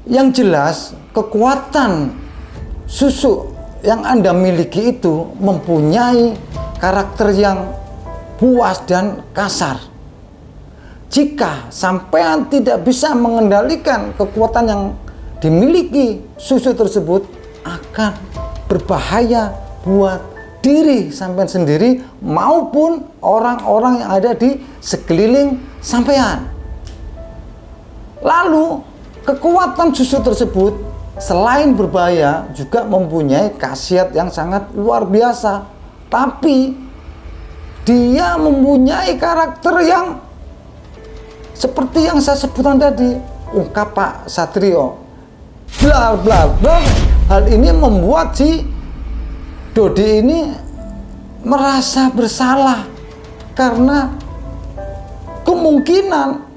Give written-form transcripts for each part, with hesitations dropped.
Yang jelas, kekuatan susu yang Anda miliki itu mempunyai karakter yang buas dan kasar. Jika sampean tidak bisa mengendalikan kekuatan yang dimiliki susu tersebut, akan berbahaya buat diri sampean sendiri maupun orang-orang yang ada di sekeliling sampean. Lalu, kekuatan susu tersebut selain berbahaya juga mempunyai khasiat yang sangat luar biasa. Tapi dia mempunyai karakter yang seperti yang saya sebutkan tadi, ungkap Pak Satrio, bla bla bla. Hal ini membuat si Dodi ini merasa bersalah karena kemungkinan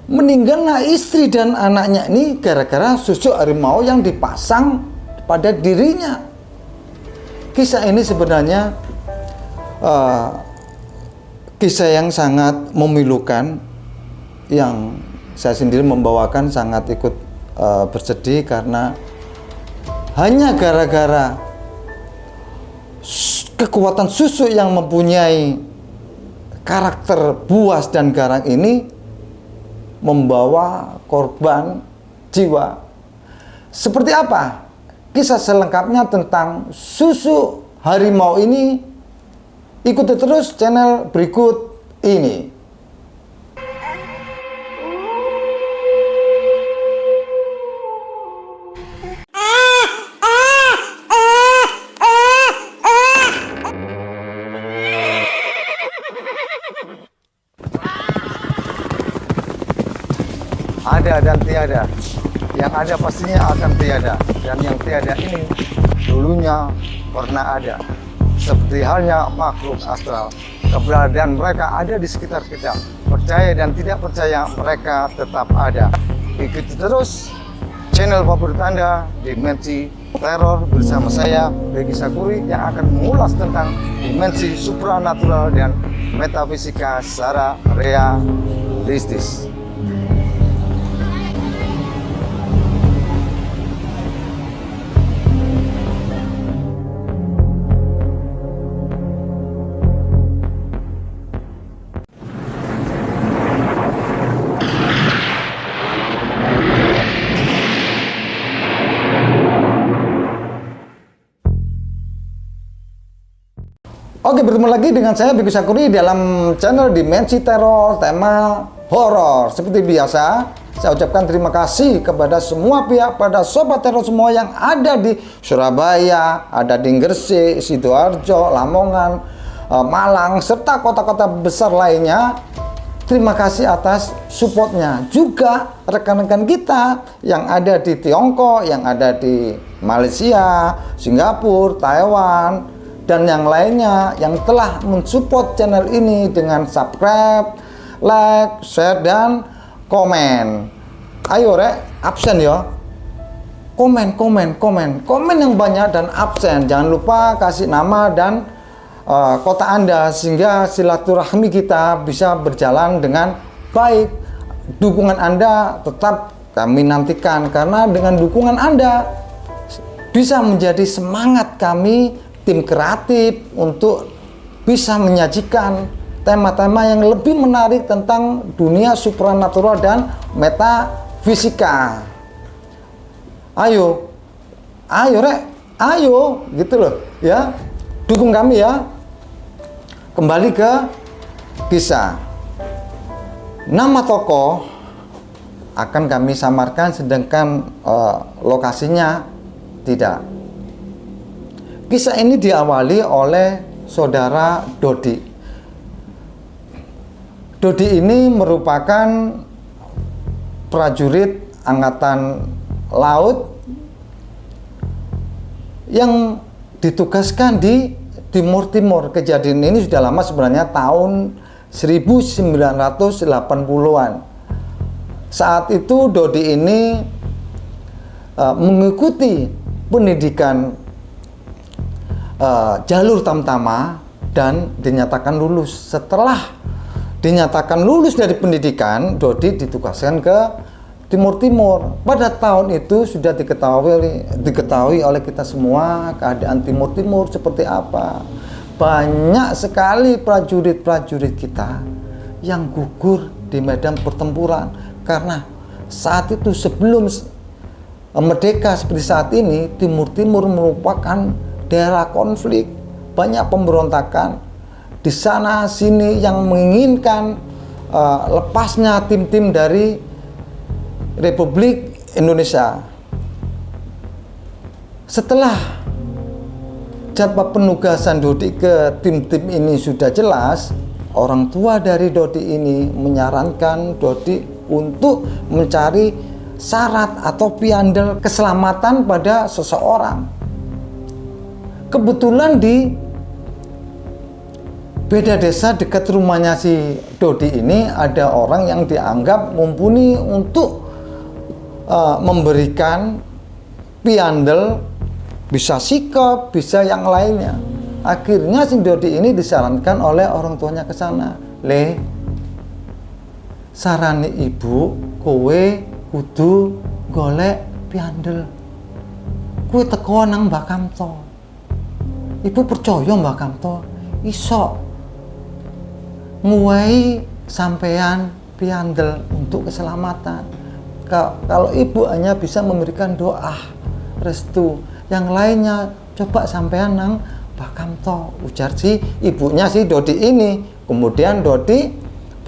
meninggalnya istri dan anaknya ini gara-gara susu harimau yang dipasang pada dirinya. Kisah ini sebenarnya kisah yang sangat memilukan, yang saya sendiri membawakan sangat ikut bersedih karena hanya gara-gara kekuatan susu yang mempunyai karakter buas dan garang ini membawa korban jiwa. Seperti apa kisah selengkapnya tentang susu harimau ini? Ikuti terus channel berikut ini. Ada dan tiada, yang ada pastinya akan tiada, dan yang tiada ini dulunya pernah ada. Seperti halnya makhluk astral, keberadaan mereka ada di sekitar kita. Percaya dan tidak percaya, mereka tetap ada. Ikuti terus channel favorit Anda, Dimensi Teror, bersama saya Begi Sakuri, yang akan mengulas tentang dimensi supranatural dan metafisika secara realistis. Oke, bertemu lagi dengan saya Begi Sakuri dalam channel Dimensi Teror, tema horor. Seperti biasa, saya ucapkan terima kasih kepada semua pihak, pada sobat teror semua yang ada di Surabaya, ada di Gresik, Sidoarjo, Lamongan, Malang, serta kota-kota besar lainnya. Terima kasih atas supportnya. Juga rekan-rekan kita yang ada di Tiongkok, yang ada di Malaysia, Singapura, Taiwan, dan yang lainnya yang telah mensupport channel ini dengan subscribe, like, share, dan komen. Ayo rek, absen ya. Komen yang banyak dan absen. Jangan lupa kasih nama dan kota Anda, sehingga silaturahmi kita bisa berjalan dengan baik. Dukungan Anda tetap kami nantikan, karena dengan dukungan Anda bisa menjadi semangat kami, tim kreatif, untuk bisa menyajikan tema-tema yang lebih menarik tentang dunia supranatural dan metafisika. Ayo rek, ayo gitu loh ya, dukung kami ya. Kembali ke kisah. Nama tokoh akan kami samarkan, sedangkan lokasinya tidak. Kisah ini diawali oleh saudara Dodi. Dodi ini merupakan prajurit angkatan laut yang ditugaskan di Timur. Kejadian ini sudah lama sebenarnya, tahun 1980-an. Saat itu Dodi ini mengikuti pendidikan jalur tamtama dan dinyatakan lulus. Setelah dinyatakan lulus dari pendidikan, Dodi ditugaskan ke Timur. Pada tahun itu sudah diketahui oleh kita semua keadaan Timur seperti apa. Banyak sekali prajurit-prajurit kita yang gugur di medan pertempuran karena saat itu sebelum merdeka seperti saat ini, Timur merupakan daerah konflik, banyak pemberontakan di sana sini yang menginginkan lepasnya tim-tim dari Republik Indonesia. Setelah jadwal penugasan Dodi ke tim-tim ini sudah jelas, orang tua dari Dodi ini menyarankan Dodi untuk mencari syarat atau piandel keselamatan pada seseorang. Kebetulan di beda desa dekat rumahnya si Dodi ini ada orang yang dianggap mumpuni untuk memberikan piandel, bisa sikap, bisa yang lainnya. Akhirnya si Dodi ini disarankan oleh orang tuanya ke sana. Le, sarani ibu, kowe kudu golek piandel. Kowe teko nang Mbak Kamto. Ibu percaya Mbak Kamto iso nguwai sampean piandel untuk keselamatan. Kalau ibu hanya bisa memberikan doa restu, yang lainnya coba sampean nang Mbak Kamto, ujar si ibunya si Dodi ini. Kemudian Dodi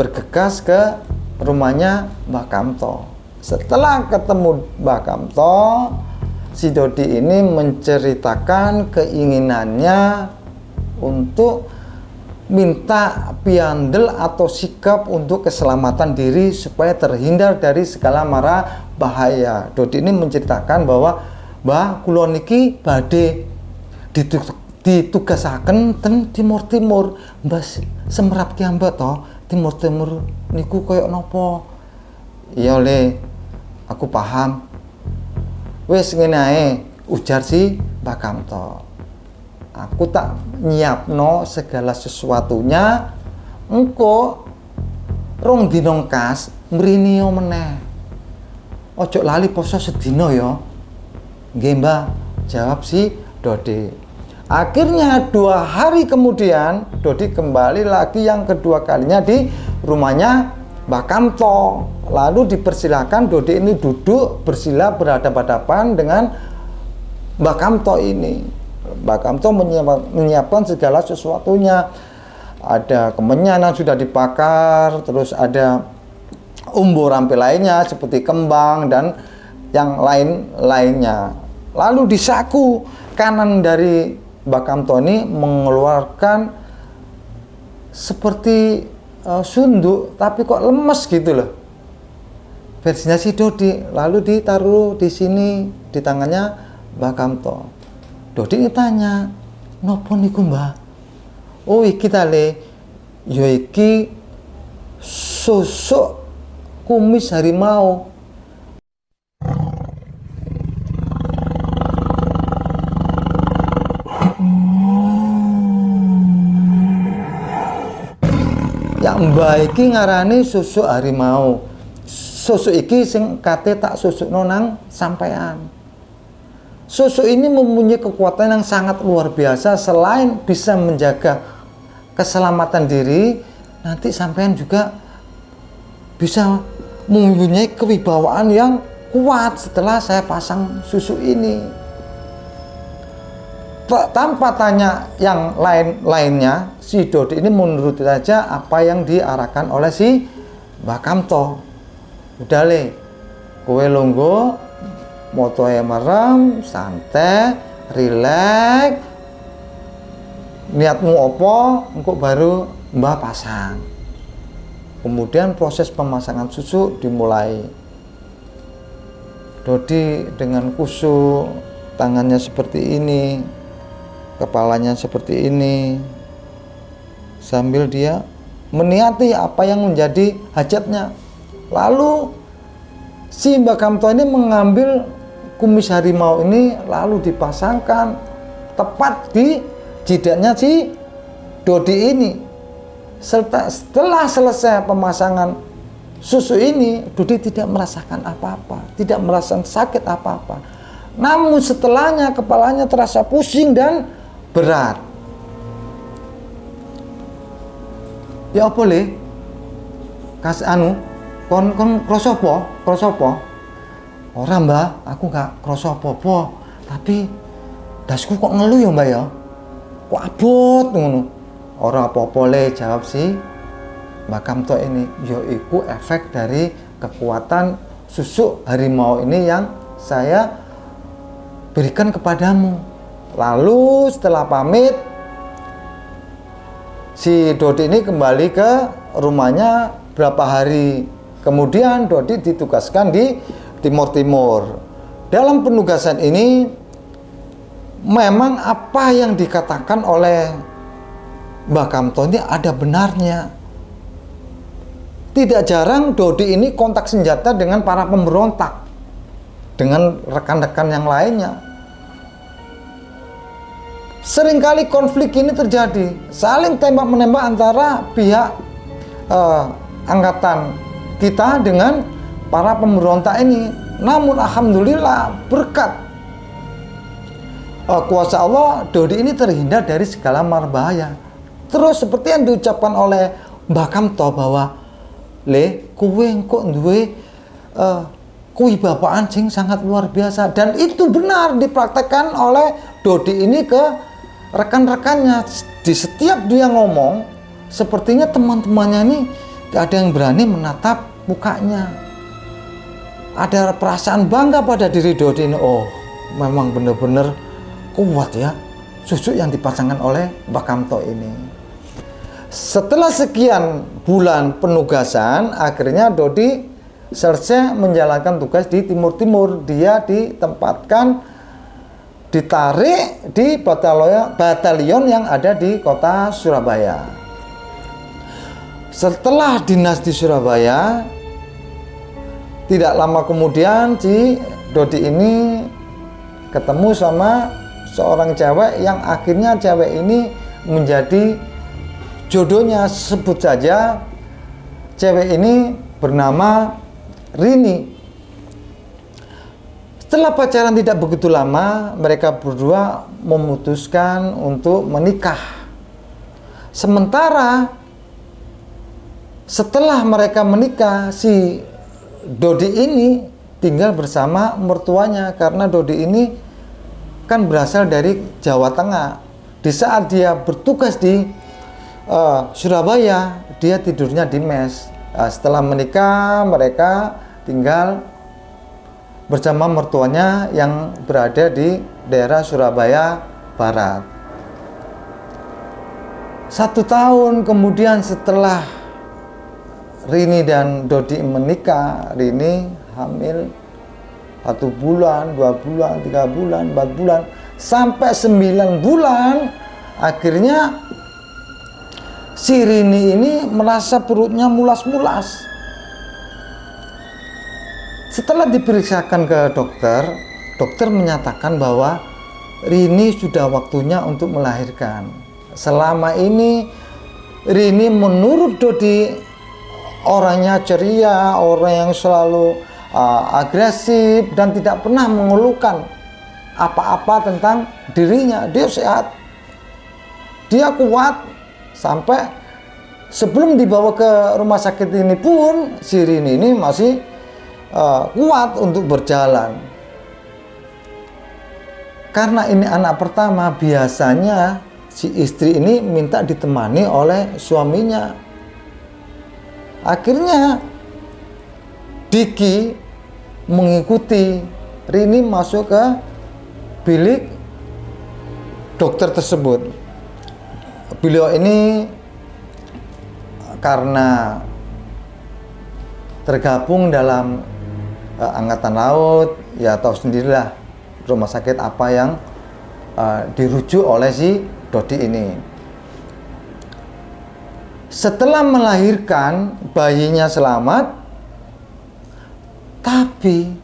bergegas ke rumahnya Mbak Kamto. Setelah ketemu Mbak Kamto, si Dodi ini menceritakan keinginannya untuk minta piandel atau sikap untuk keselamatan diri supaya terhindar dari segala mara bahaya. Dodi ini menceritakan bahwa Mbah kula niki badhe ditugasaken ten Timur. Mbah semerap ki ambek to Timur niku koyo napa? Iya le, aku paham. Wes ngene ae, ujar si Mbak Kamto. Aku tak nyiapno segala sesuatunya, engko rong dina kas mrene meneh. Ojo lali poso sedina ya. Nggih, Mbah, jawab si Dodi. Akhirnya 2 hari kemudian Dodi kembali lagi yang kedua kalinya di rumahnya Mbak Kamto. Lalu dipersilakan Dodi ini duduk bersila berhadapan-hadapan dengan Mbak Kamto ini. Mbak Kamto menyiapkan segala sesuatunya. Ada kemenyan yang sudah dibakar, terus ada umbu rampil lainnya seperti kembang dan yang lainnya. Lalu di saku kanan dari Mbak Kamto ini mengeluarkan seperti sunduk, tapi kok lemes gitu loh. Versinya si Dodi, lalu ditaruh di sini di tangannya Mbak Kamto. Dodi tanya, "Nopo niku, Mbah?" "Oh, iki tale, ya iki susuk kumis harimau." Ya Mbah iki ngarani susuk harimau. Susuk iki sing kate tak susukno nang sampean. Susuk ini mempunyai kekuatan yang sangat luar biasa. Selain bisa menjaga keselamatan diri, nanti sampean juga bisa mempunyai kewibawaan yang kuat setelah saya pasang susu ini. Tanpa tanya yang lainnya, si Dodi ini menuruti saja apa yang diarahkan oleh si Mbak Kamto. Udah le, kowe longgo, motoe merem, santai, rileks. Niatmu opo, engko baru Mbah pasang. Kemudian proses pemasangan susu dimulai. Dodi dengan kusuk, tangannya seperti ini, kepalanya seperti ini, sambil dia meniati apa yang menjadi hajatnya. Lalu si Mbak Kamto ini mengambil kumis harimau ini lalu dipasangkan tepat di jidatnya si Dodi ini. Setelah selesai pemasangan susu ini, Dodi tidak merasakan apa-apa, tidak merasakan sakit apa-apa. Namun setelahnya kepalanya terasa pusing dan berat. Ya apa le? Kas anu, kon kroso apa? Ora mbak, aku gak kroso apa-apa, tapi dasku kok ngeluh ya mbak ya? Kok abot ngono? Ora apa-apa le, jawab si Mbak Kamto ini. Yaiku efek dari kekuatan susu harimau ini yang saya berikan kepadamu. Lalu setelah pamit, si Dodi ini kembali ke rumahnya. Berapa hari kemudian Dodi ditugaskan di Timur Timur. Dalam penugasan ini memang apa yang dikatakan oleh Mbak Kamto ini ada benarnya. Tidak jarang Dodi ini kontak senjata dengan para pemberontak, dengan rekan-rekan yang lainnya. Seringkali konflik ini terjadi, saling tembak-menembak antara pihak angkatan kita dengan para pemberontak ini. Namun alhamdulillah berkat kuasa Allah, Dodi ini terhindar dari segala marbahaya. Terus seperti yang diucapkan oleh Mbak Kamto bahwa le kowe kok duwe kewibawaan sing sangat luar biasa, dan itu benar dipraktekkan oleh Dodi ini ke rekan-rekannya. Di setiap dia ngomong, sepertinya teman-temannya ini gak ada yang berani menatap mukanya. Ada perasaan bangga pada diri Dodi ini. Oh, memang benar-benar kuat ya susu yang dipasangkan oleh Mbak Kamto ini. Setelah sekian bulan penugasan, akhirnya Dodi selesai menjalankan tugas di Timur Timur. Dia ditempatkan, ditarik di batalion yang ada di kota Surabaya. Setelah dinas di Surabaya, tidak lama kemudian si Dodi ini ketemu sama seorang cewek yang akhirnya cewek ini menjadi jodohnya. Sebut saja cewek ini bernama Rini. Setelah pacaran tidak begitu lama, mereka berdua memutuskan untuk menikah. Sementara setelah mereka menikah, si Dodi ini tinggal bersama mertuanya, karena Dodi ini kan berasal dari Jawa Tengah. Di saat dia bertugas di Surabaya, dia tidurnya di mes. Setelah menikah, mereka tinggal bersama mertuanya yang berada di daerah Surabaya Barat. 1 tahun kemudian setelah Rini dan Dodi menikah, Rini hamil 1 bulan, 2 bulan, 3 bulan, 4 bulan, sampai 9 bulan. Akhirnya si Rini ini merasa perutnya mulas-mulas. Setelah diperiksakan ke dokter, dokter menyatakan bahwa Rini sudah waktunya untuk melahirkan. Selama ini Rini menurut Dodi orangnya ceria, orang yang selalu agresif dan tidak pernah mengeluhkan apa-apa tentang dirinya. Dia sehat, dia kuat, sampai sebelum dibawa ke rumah sakit ini pun si Rini ini masih kuat untuk berjalan. Karena ini anak pertama, biasanya si istri ini minta ditemani oleh suaminya. Akhirnya Diki mengikuti Rini masuk ke bilik dokter tersebut. Beliau ini karena tergabung dalam angkatan laut, ya tahu sendirilah rumah sakit apa yang dirujuk oleh si Dodi ini. Setelah melahirkan, bayinya selamat, tapi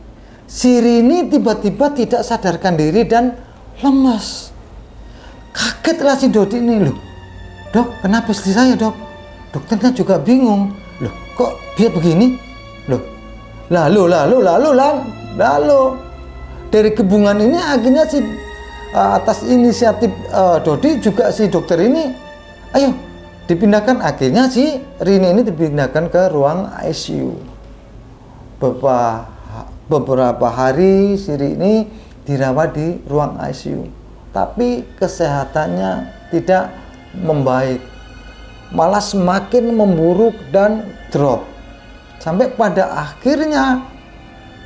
si Rini tiba-tiba tidak sadarkan diri dan lemas. Kagetlah si Dodi ini, loh, dok, kenapa istri saya, dok? Dokternya juga bingung, loh, kok dia begini? Loh, lalu dari hubungan ini akhirnya si atas inisiatif Dodi juga si dokter ini, ayo dipindahkan, akhirnya si Rini ini dipindahkan ke ruang ICU. Beberapa hari si Rini dirawat di ruang ICU, tapi kesehatannya tidak membaik, malah semakin memburuk dan drop, sampai pada akhirnya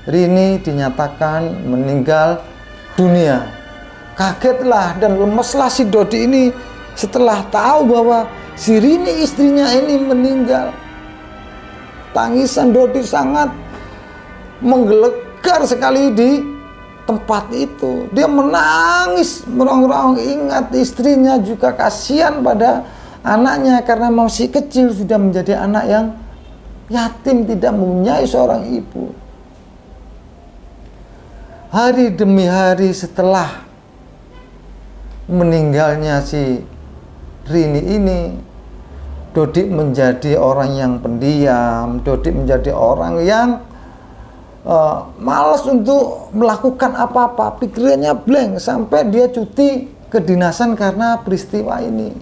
Rini dinyatakan meninggal dunia. Kagetlah dan lemeslah si Dodi ini setelah tahu bahwa si Rini istrinya ini meninggal. Tangisan Dodi sangat menggelegar sekali di tempat itu. Dia menangis merong-rong, ingat istrinya, juga kasihan pada anaknya karena masih kecil, sudah menjadi anak yang yatim, tidak mempunyai seorang ibu. Hari demi hari setelah meninggalnya si Rini ini, Dodi menjadi orang yang pendiam. Dodi menjadi orang yang malas untuk melakukan apa-apa, pikirannya blank, sampai dia cuti kedinasan karena peristiwa ini.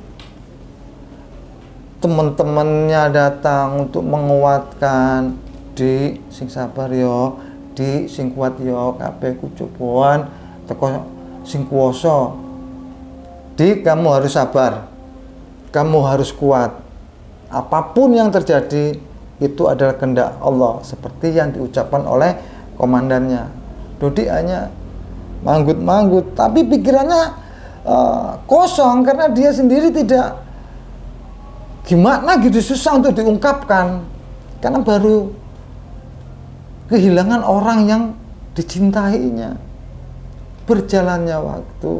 Teman-temannya datang untuk menguatkan, di sing sabar yo, di sing kuat yo, kabeh kucoboan teko sing kuwasa. Di, kamu harus sabar, kamu harus kuat, apapun yang terjadi itu adalah kehendak Allah, seperti yang diucapkan oleh komandannya. Dodi hanya manggut-manggut, tapi pikirannya kosong karena dia sendiri tidak, gimana gitu, susah untuk diungkapkan karena baru kehilangan orang yang dicintainya. Berjalannya waktu,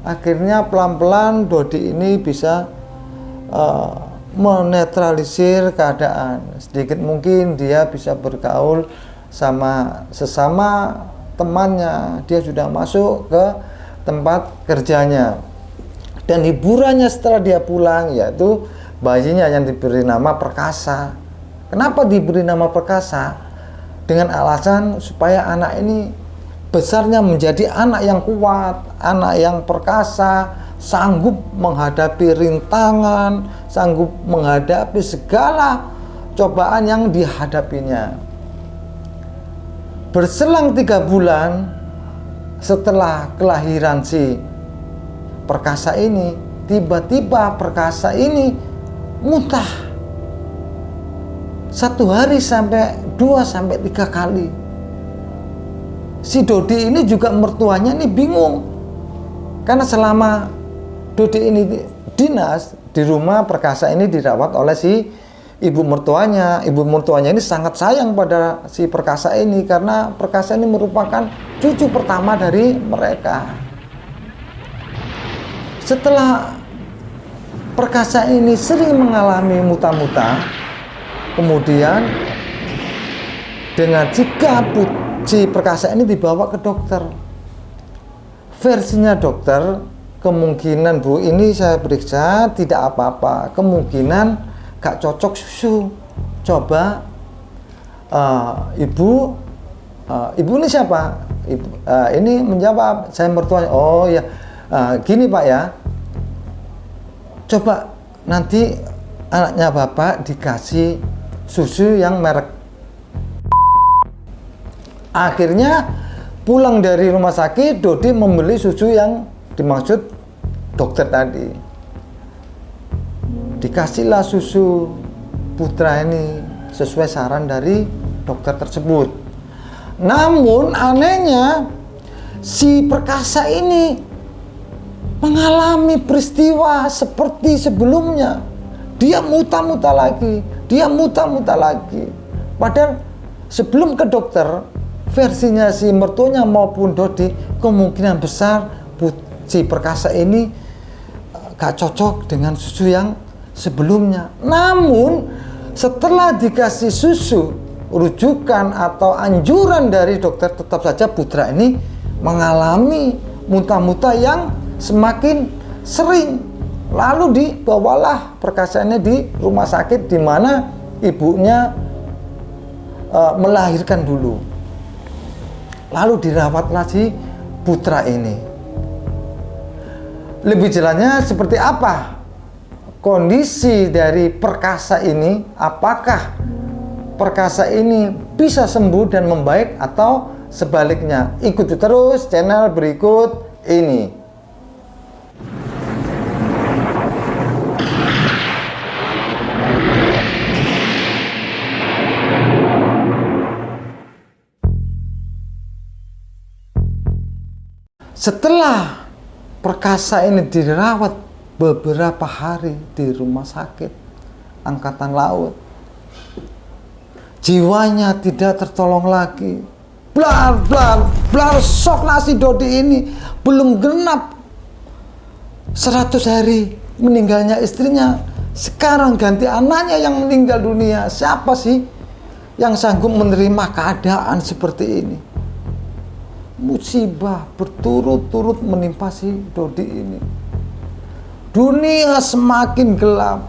akhirnya pelan-pelan Dodi ini bisa menetralisir keadaan. Sedikit mungkin dia bisa bergaul sama sesama temannya. Dia sudah masuk ke tempat kerjanya. Dan hiburannya setelah dia pulang yaitu bayinya yang diberi nama Perkasa. Kenapa diberi nama Perkasa? Dengan alasan supaya anak ini besarnya menjadi anak yang kuat, anak yang perkasa, sanggup menghadapi rintangan, sanggup menghadapi segala cobaan yang dihadapinya. Berselang 3 bulan setelah kelahiran si Perkasa ini, tiba-tiba Perkasa ini muntah. 1 hari sampai 2 sampai 3 kali. Si Dodi ini juga mertuanya ini bingung, karena selama Dodi ini dinas di rumah, Perkasa ini dirawat oleh si ibu mertuanya. Ibu mertuanya ini sangat sayang pada si Perkasa ini karena Perkasa ini merupakan cucu pertama dari mereka. Setelah Perkasa ini sering mengalami muta-muta, kemudian dengan jika si Perkasa ini dibawa ke dokter. Versinya dokter, kemungkinan Bu, ini saya periksa tidak apa-apa, kemungkinan gak cocok susu. Coba ibu ini siapa? Ibu ini menjawab, saya mertuanya. Oh ya, gini Pak ya, coba nanti anaknya Bapak dikasih susu yang merek. Akhirnya pulang dari rumah sakit, Dodi membeli susu yang dimaksud dokter tadi. Dikasihlah susu putra ini sesuai saran dari dokter tersebut. Namun anehnya si Perkasa ini mengalami peristiwa seperti sebelumnya. Dia muta-muta lagi, Padahal sebelum ke dokter, versinya si mertuanya maupun Dodi, kemungkinan besar si Perkasa ini gak cocok dengan susu yang sebelumnya. Namun setelah dikasih susu rujukan atau anjuran dari dokter, tetap saja putra ini mengalami muntah-muntah yang semakin sering. Lalu dibawalah Perkasanya di rumah sakit, di mana ibunya melahirkan dulu, lalu dirawatlah si putra ini. Lebih jelasnya seperti apa kondisi dari perkasa ini? Apakah perkasa ini bisa sembuh dan membaik atau sebaliknya? Ikuti terus channel berikut ini. Setelah perkasa ini dirawat beberapa hari di rumah sakit Angkatan Laut, jiwanya tidak tertolong lagi. Blar, blar, blar, sok nasi Dodi ini belum genap 100 hari meninggalnya istrinya. Sekarang ganti anaknya yang meninggal dunia. Siapa sih yang sanggup menerima keadaan seperti ini? Musibah berturut-turut menimpa si Dodi ini. Dunia semakin gelap.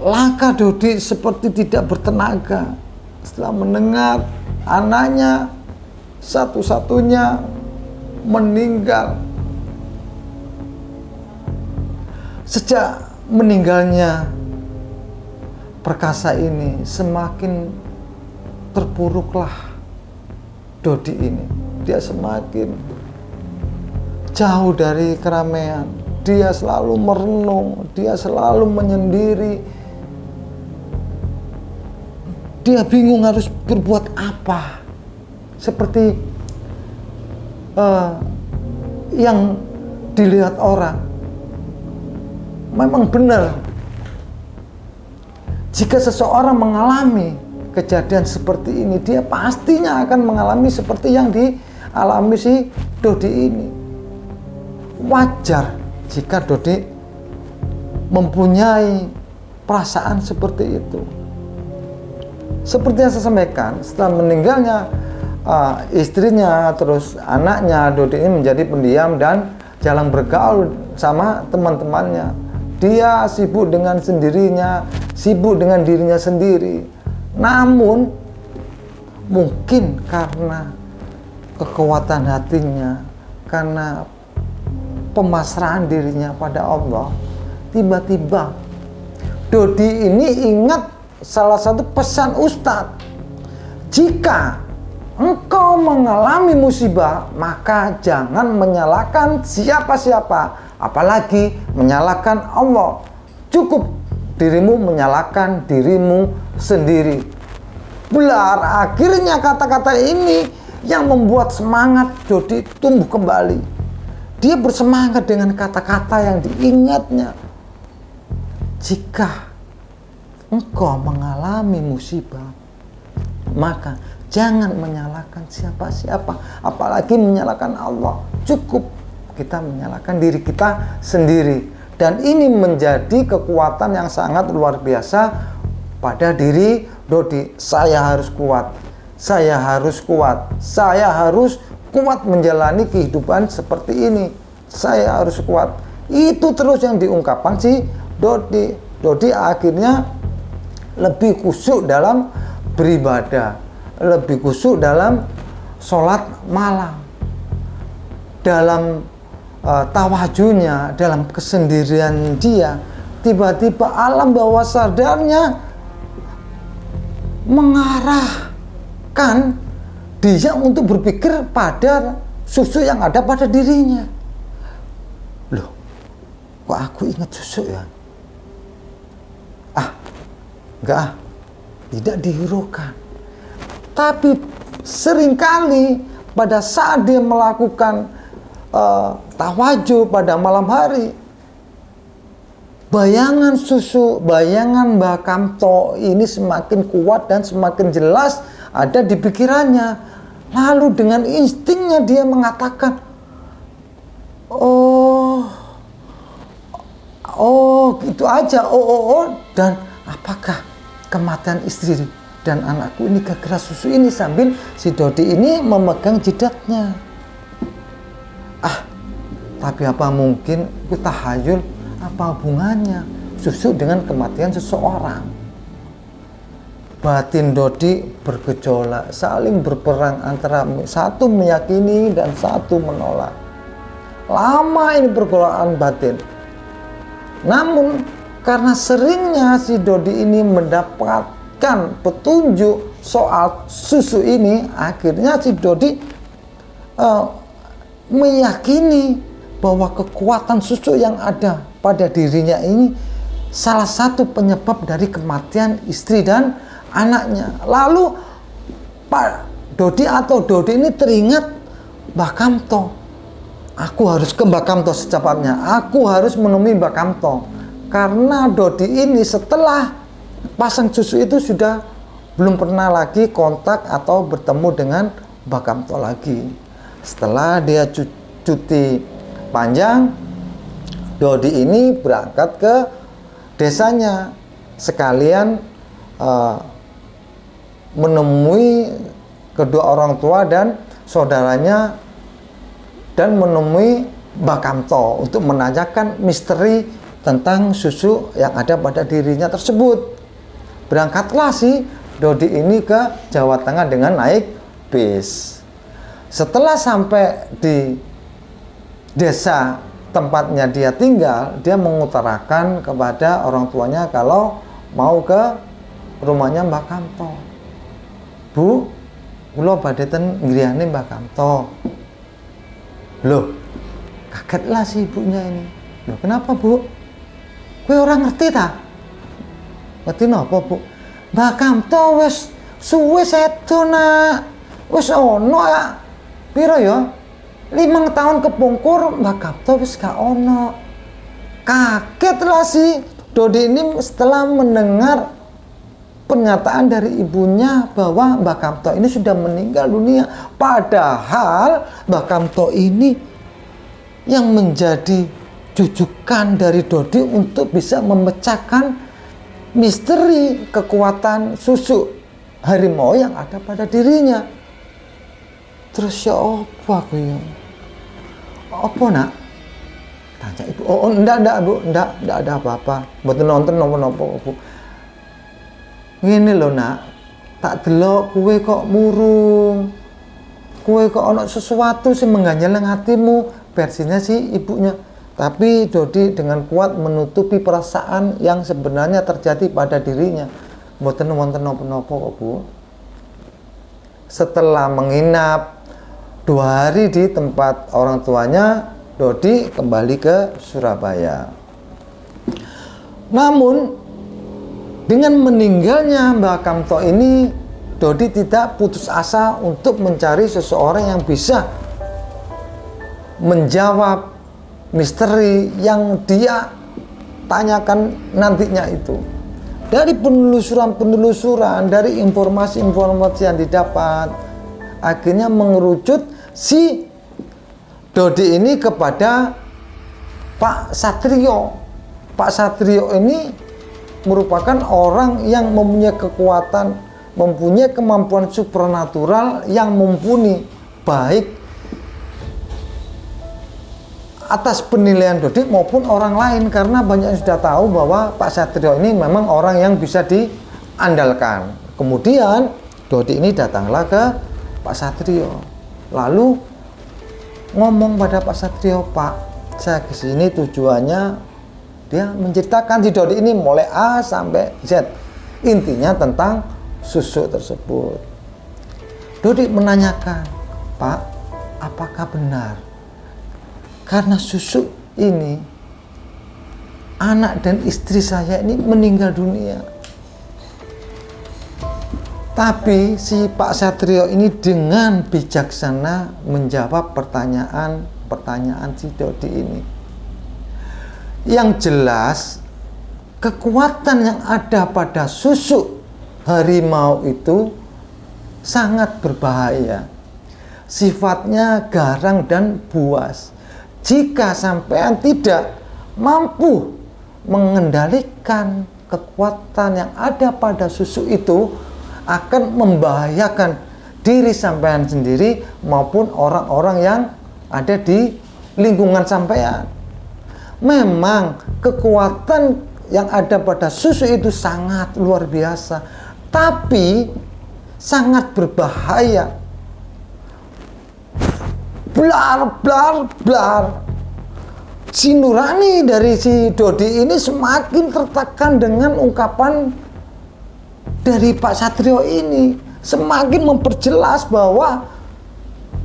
Langkah Dodi seperti tidak bertenaga setelah mendengar anaknya satu-satunya meninggal. Sejak meninggalnya perkasa ini, semakin terpuruklah Dodi ini. Dia semakin jauh dari keramaian. Dia selalu merenung, dia selalu menyendiri. Dia bingung harus berbuat apa. Seperti yang dilihat orang. Memang benar, jika seseorang mengalami kejadian seperti ini, dia pastinya akan mengalami seperti yang dialami si Dodi ini. Wajar jika Dodi mempunyai perasaan seperti itu. Seperti yang saya sampaikan, setelah meninggalnya istrinya, terus anaknya, Dodi ini menjadi pendiam dan jarang bergaul sama teman-temannya. Dia sibuk dengan sendirinya, sibuk dengan dirinya sendiri. Namun mungkin karena kekuatan hatinya, karena pemasrahan dirinya pada Allah, tiba-tiba Dodi ini ingat salah satu pesan Ustadz. Jika engkau mengalami musibah, maka jangan menyalahkan siapa-siapa, apalagi menyalahkan Allah. Cukup dirimu menyalahkan dirimu sendiri. Belar, akhirnya kata-kata ini yang membuat semangat Dodi tumbuh kembali. Dia bersemangat dengan kata-kata yang diingatnya. Jika engkau mengalami musibah, maka jangan menyalahkan siapa-siapa, apalagi menyalahkan Allah. Cukup kita menyalahkan diri kita sendiri. Dan ini menjadi kekuatan yang sangat luar biasa pada diri Dodi. Saya harus kuat, saya harus kuat, saya harus kuat menjalani kehidupan seperti ini. Saya harus kuat. Itu terus yang diungkapkan si Dodi. Dodi akhirnya lebih khusyuk dalam beribadah, lebih khusyuk dalam sholat malam, dalam tawajunya, dalam kesendirian dia. Tiba-tiba alam bawah sadarnya mengarahkan dia untuk berpikir pada susu yang ada pada dirinya. Loh, kok aku ingat susu ya? Enggak, tidak dihiraukan. Tapi seringkali pada saat dia melakukan tawajud pada malam hari, bayangan susu, bayangan Mbah Kamto ini semakin kuat dan semakin jelas ada di pikirannya. Lalu dengan instingnya dia mengatakan, oh gitu aja, dan apakah kematian istri dan anakku ini gara-gara susu ini, sambil si Dodi ini memegang jidatnya. Tapi apa mungkin itu tahayul? Apa hubungannya? susu dengan kematian seseorang. Batin Dodi bergejolak, saling berperang antara satu meyakini dan satu menolak. Lama ini pergolakan batin. Namun karena seringnya si Dodi ini mendapatkan petunjuk soal susu ini, akhirnya si Dodi meyakini bahwa kekuatan susu yang ada pada dirinya ini salah satu penyebab dari kematian istri dan anaknya. Lalu Pak Dodi atau Dodi ini teringat Mbah Kamto. Aku harus ke Mbah Kamto secepatnya. Aku harus menemui Mbah Kamto. Karena Dodi ini setelah pasang susu itu sudah belum pernah lagi kontak atau bertemu dengan Mbah Kamto lagi. Setelah dia cuti panjang, Dodi ini berangkat ke desanya sekalian menemui kedua orang tua dan saudaranya dan menemui Mbah Kamto untuk menanyakan misteri tentang susu yang ada pada dirinya tersebut. Berangkatlah si Dodi ini ke Jawa Tengah dengan naik bis. Setelah sampai di desa tempatnya dia tinggal, dia mengutarakan kepada orang tuanya kalau mau ke rumahnya Mbah Kamto. Bu, kula badhe ten ngriyane Mbah Kamto. Loh, kagetlah si ibunya ini. Loh, kenapa, Bu? Kowe ora ngerti ta? Ngerti napa, Bu? Mbah Kamto wis suwe sedo, Nak. Wis ono ya. Piro ya? 5 tahun kepungkur Mbah Kamto wis gak ono. Kagetlah si Dodi ini setelah mendengar pernyataan dari ibunya bahwa Mbah Kamto ini sudah meninggal dunia. Padahal Mbah Kamto ini yang menjadi jujukan dari Dodi untuk bisa memecahkan misteri kekuatan susu harimau yang ada pada dirinya. Terus ya apa aku ya? Apa, Nak? Tanya ibu. Oh, enggak Bu, enggak ada apa-apa. Mboten nonton napa-napa, Bu. Ngene lho, Nak, tak delok kowe kok murung, kowe kok ono sesuatu sing mengganjal hatimu, versinya si ibunya. Tapi Dodi dengan kuat menutupi perasaan yang sebenarnya terjadi pada dirinya. Mboten wonten napa-napa kok, Bu. Setelah menginap 2 hari di tempat orang tuanya, Dodi kembali ke Surabaya. Namun dengan meninggalnya Mbah Kamto ini, Dodi tidak putus asa untuk mencari seseorang yang bisa menjawab misteri yang dia tanyakan nantinya itu. Dari penelusuran, dari informasi-informasi yang didapat, akhirnya mengerucut si Dodi ini kepada Pak Satrio. Pak Satrio ini merupakan orang yang mempunyai kekuatan, mempunyai kemampuan supranatural yang mumpuni, baik atas penilaian Dodi maupun orang lain, karena banyak yang sudah tahu bahwa Pak Satrio ini memang orang yang bisa diandalkan. Kemudian Dodi ini datanglah ke Pak Satrio, lalu ngomong pada Pak Satrio, Pak, saya kesini tujuannya, dia menceritakan si Dodi ini mulai A sampai Z, intinya tentang susu tersebut. Dodi menanyakan, Pak, apakah benar karena susu ini anak dan istri saya ini meninggal dunia? Tapi si Pak Satrio ini dengan bijaksana menjawab pertanyaan si Dodi ini. Yang jelas, kekuatan yang ada pada susu harimau itu sangat berbahaya. Sifatnya garang dan buas. Jika sampean tidak mampu mengendalikan kekuatan yang ada pada susu itu, akan membahayakan diri sampean sendiri maupun orang-orang yang ada di lingkungan sampean. Memang kekuatan yang ada pada susu itu sangat luar biasa, tapi sangat berbahaya. Blar. Si nurani dari si Dodi ini semakin tertekan dengan ungkapan dari Pak Satrio ini, semakin memperjelas bahwa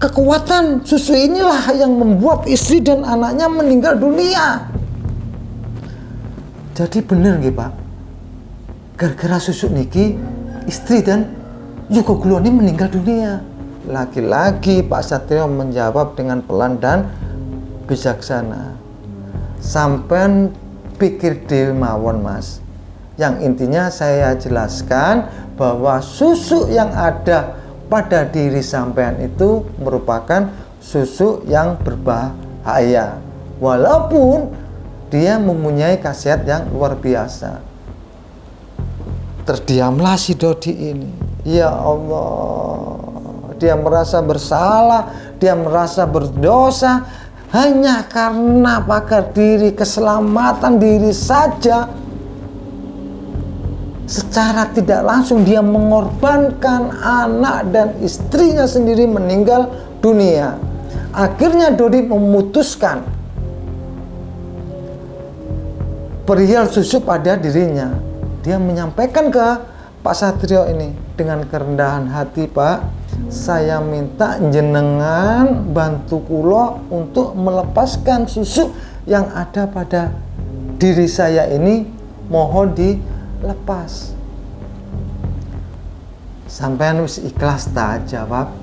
kekuatan susu inilah yang membuat istri dan anaknya meninggal dunia. Jadi bener nggih Pak, gara-gara susu niki istri dan juga kula ini meninggal dunia. Lagi-lagi Pak Satrio menjawab dengan pelan dan bijaksana. Sampean pikir dewe mawon Mas. Yang intinya saya jelaskan bahwa susu yang ada pada diri sampean itu merupakan susu yang berbahaya, walaupun dia mempunyai khasiat yang luar biasa. Terdiamlah si Dodi ini. Ya Allah, dia merasa bersalah, dia merasa berdosa hanya karena pagar diri, keselamatan diri saja. Secara tidak langsung dia mengorbankan anak dan istrinya sendiri meninggal dunia. Akhirnya Dodi memutuskan perihal susu pada dirinya. Dia menyampaikan ke Pak Satrio ini dengan kerendahan hati, Pak, saya minta jenengan bantu kulo untuk melepaskan susu yang ada pada diri saya ini, mohon dilepas. Sampean wis ikhlas tak? Jawab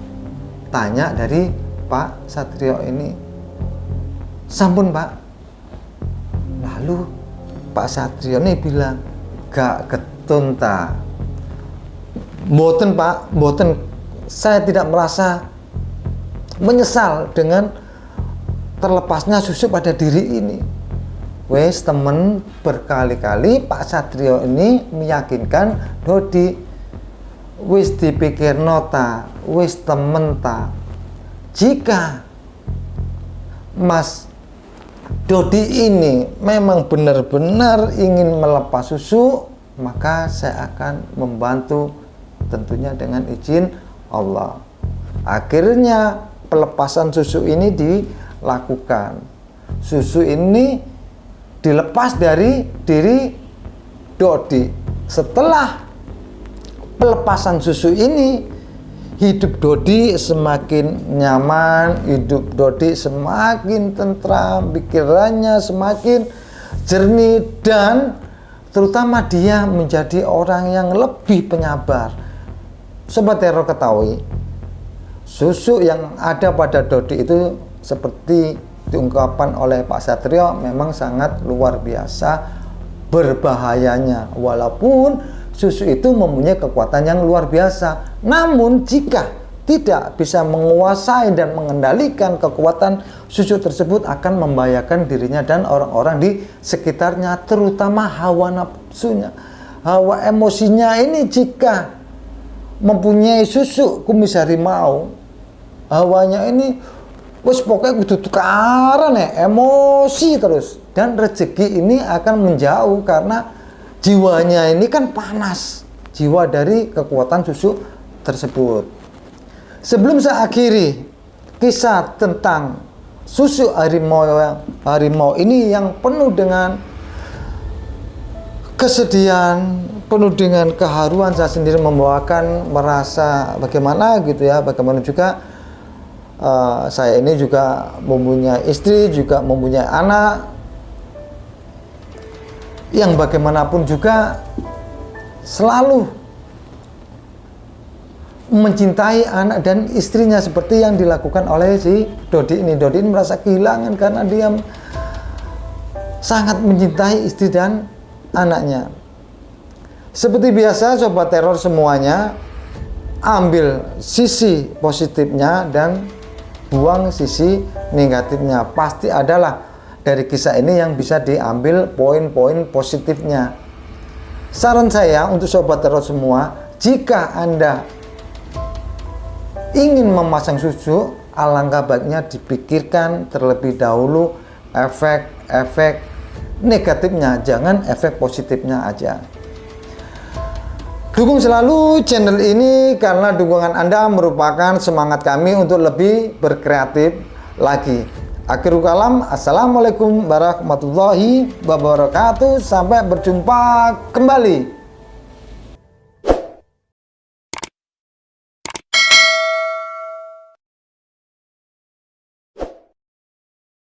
tanya dari Pak Satrio ini. Sampun Pak. Lalu Pak Satrio ini bilang, gak ketun ta. Mboten Pak, mboten, saya tidak merasa menyesal dengan terlepasnya susu pada diri ini. Wes temen, berkali-kali Pak Satrio ini meyakinkan Dodi, wis dipikir nota, wis temen ta, jika Mas Dodi ini memang benar-benar ingin melepas susu, maka saya akan membantu, tentunya dengan izin Allah. Akhirnya pelepasan susu ini dilakukan. Susu ini dilepas dari diri Dodi. Setelah pelepasan susu ini, hidup Dodi semakin nyaman, hidup Dodi semakin tentram, pikirannya semakin jernih, dan terutama dia menjadi orang yang lebih penyabar. Sobat Teror ketahui, susu yang ada pada Dodi itu seperti diungkapkan oleh Pak Satrio memang sangat luar biasa berbahayanya, walaupun susu itu mempunyai kekuatan yang luar biasa. Namun jika tidak bisa menguasai dan mengendalikan kekuatan susu tersebut, akan membahayakan dirinya dan orang-orang di sekitarnya, terutama hawa nafsunya, hawa emosinya ini. Jika mempunyai susu kumis harimau, hawanya ini wes pokoknya kudu tukaran ya, emosi terus, dan rezeki ini akan menjauh karena jiwanya ini kan panas, jiwa dari kekuatan susu tersebut. Sebelum saya akhiri kisah tentang susu harimau ini yang penuh dengan kesedihan, penuh dengan keharuan, saya sendiri membawakan merasa bagaimana gitu ya, bagaimana juga saya ini juga mempunyai istri, juga mempunyai anak yang bagaimanapun juga selalu mencintai anak dan istrinya seperti yang dilakukan oleh si Dodi ini. Dodi ini merasa kehilangan karena dia sangat mencintai istri dan anaknya. Seperti biasa Sobat Teror semuanya, ambil sisi positifnya dan buang sisi negatifnya. Pasti adalah dari kisah ini yang bisa diambil poin-poin positifnya. Saran saya untuk Sobat Teror semua, jika Anda ingin memasang susu, alangkah baiknya dipikirkan terlebih dahulu efek-efek negatifnya, jangan efek positifnya aja. Dukung selalu channel ini karena dukungan Anda merupakan semangat kami untuk lebih berkreatif lagi. Akhirul kalam, assalamualaikum warahmatullahi wabarakatuh. Sampai berjumpa kembali.